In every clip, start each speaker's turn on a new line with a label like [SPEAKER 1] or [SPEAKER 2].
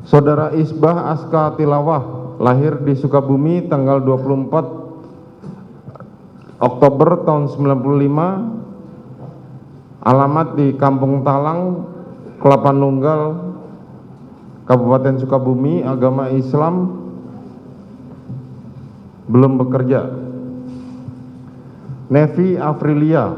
[SPEAKER 1] Saudara Isbah Aska Tilawah, lahir di Sukabumi tanggal 24 Oktober tahun 95, alamat di Kampung Talang, Kelapa Nunggal, Kabupaten Sukabumi, agama Islam, belum bekerja. Nevi Afrilia,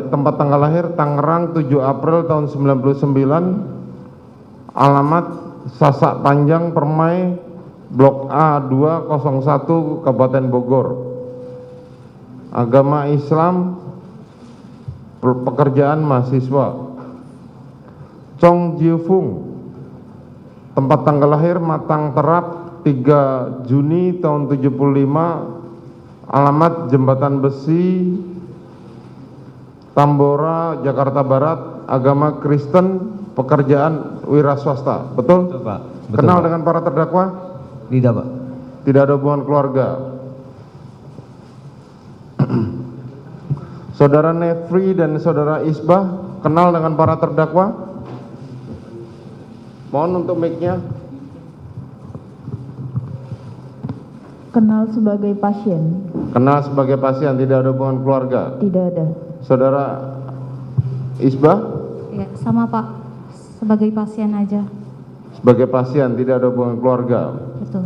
[SPEAKER 1] tempat tanggal lahir Tangerang 7 April tahun 99, alamat Sasak Panjang Permai, Blok A 201, Kabupaten Bogor, agama Islam, pekerjaan mahasiswa. Chong Jiufung, tempat tanggal lahir Matang Terap 3 Juni tahun 75, alamat Jembatan Besi, Tambora, Jakarta Barat, agama Kristen, pekerjaan wira swasta. Betul?
[SPEAKER 2] Betul, Pak. Betul,
[SPEAKER 1] Kenal
[SPEAKER 2] Pak.
[SPEAKER 1] dengan para terdakwa?
[SPEAKER 2] Tidak, Pak.
[SPEAKER 1] Tidak ada hubungan keluarga. Saudara Nefri dan saudara Isbah kenal dengan para terdakwa? Mohon untuk mic-nya.
[SPEAKER 3] Kenal sebagai pasien.
[SPEAKER 1] Kenal sebagai pasien, tidak ada hubungan keluarga.
[SPEAKER 3] Tidak ada.
[SPEAKER 1] Saudara Isbah?
[SPEAKER 4] Ya, sama Pak, sebagai pasien aja.
[SPEAKER 1] Sebagai pasien, tidak ada hubungan keluarga.
[SPEAKER 4] Betul.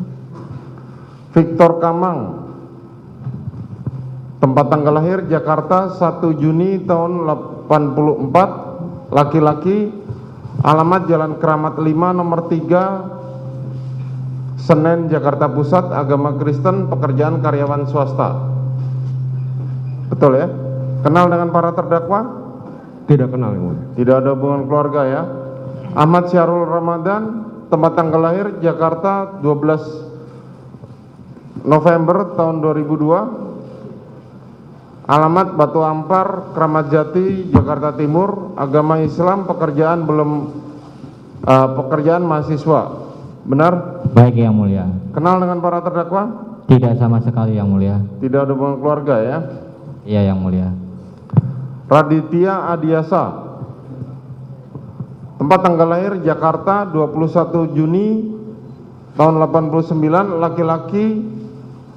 [SPEAKER 1] Victor Kamang, tempat tanggal lahir Jakarta 1 Juni tahun 84, laki-laki, alamat Jalan Keramat 5 nomor 3, Senen, Jakarta Pusat, agama Kristen, pekerjaan karyawan swasta. Betul ya? Kenal dengan para terdakwa?
[SPEAKER 2] Tidak kenal, Yang Mulia.
[SPEAKER 1] Tidak ada hubungan keluarga ya. Ahmad Syarul Ramadan, tempat tanggal lahir Jakarta 12 November tahun 2002, alamat Batu Ampar, Kramat Jati, Jakarta Timur, agama Islam, pekerjaan pekerjaan mahasiswa. Benar?
[SPEAKER 5] Baik Yang Mulia.
[SPEAKER 1] Kenal dengan para terdakwa?
[SPEAKER 5] Tidak sama sekali Yang Mulia.
[SPEAKER 1] Tidak ada hubungan keluarga ya.
[SPEAKER 5] Iya Yang Mulia.
[SPEAKER 1] Raditya Adiasa, tempat tanggal lahir Jakarta 21 Juni tahun 89, laki-laki,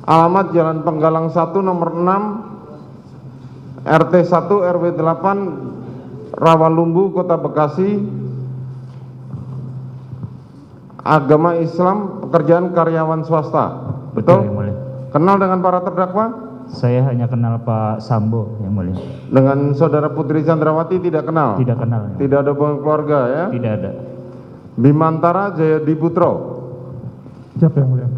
[SPEAKER 1] alamat Jalan Penggalang 1 nomor 6, RT 1 RW 8, Rawalumbu, Kota Bekasi, agama Islam, pekerjaan karyawan swasta.
[SPEAKER 5] Betul Yang
[SPEAKER 1] Betul?
[SPEAKER 5] Mulia.
[SPEAKER 1] Kenal dengan para terdakwa?
[SPEAKER 5] Saya hanya kenal Pak Sambo Yang Mulia.
[SPEAKER 1] Dengan saudara Putri Chandrawati tidak kenal?
[SPEAKER 5] Tidak kenal. Yang Mulia.
[SPEAKER 1] Tidak ada hubungan keluarga ya?
[SPEAKER 5] Tidak ada.
[SPEAKER 1] Bimantara Jayadi Putro,
[SPEAKER 2] Siapa Yang Mulia?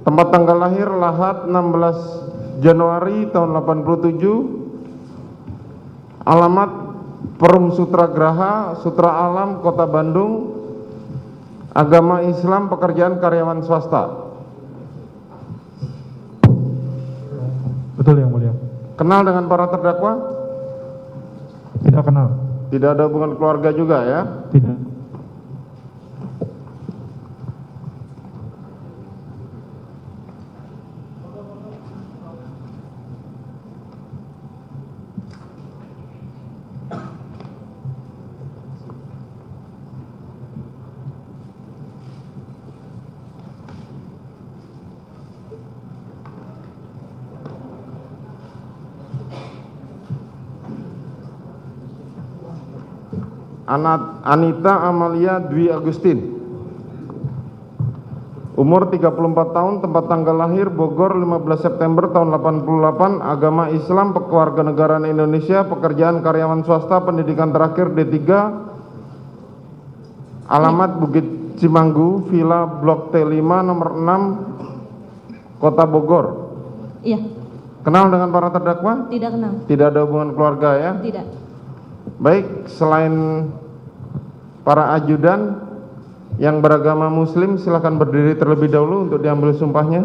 [SPEAKER 1] tempat tanggal lahir Lahat 16 Januari tahun 87, alamat Perum Sutra Graha, Sutra Alam, Kota Bandung, agama Islam, pekerjaan karyawan swasta.
[SPEAKER 2] Betul Yang Mulia.
[SPEAKER 1] Kenal dengan para terdakwa?
[SPEAKER 2] Tidak kenal.
[SPEAKER 1] Tidak ada hubungan keluarga juga ya?
[SPEAKER 2] Tidak.
[SPEAKER 1] Anita Amalia Dwi Agustin, umur 34 tahun, tempat tanggal lahir Bogor 15 September tahun 88, agama Islam, kewarganegaraan Indonesia, pekerjaan karyawan swasta, pendidikan terakhir D3, alamat Bukit Cimanggu, Villa Blok T5 nomor 6, Kota Bogor.
[SPEAKER 4] Iya,
[SPEAKER 1] Kenal dengan para terdakwa?
[SPEAKER 4] tidak kenal.
[SPEAKER 1] Tidak ada hubungan keluarga ya?
[SPEAKER 4] Tidak.
[SPEAKER 1] Baik, selain para ajudan yang beragama Muslim, silakan berdiri terlebih dahulu untuk diambil sumpahnya.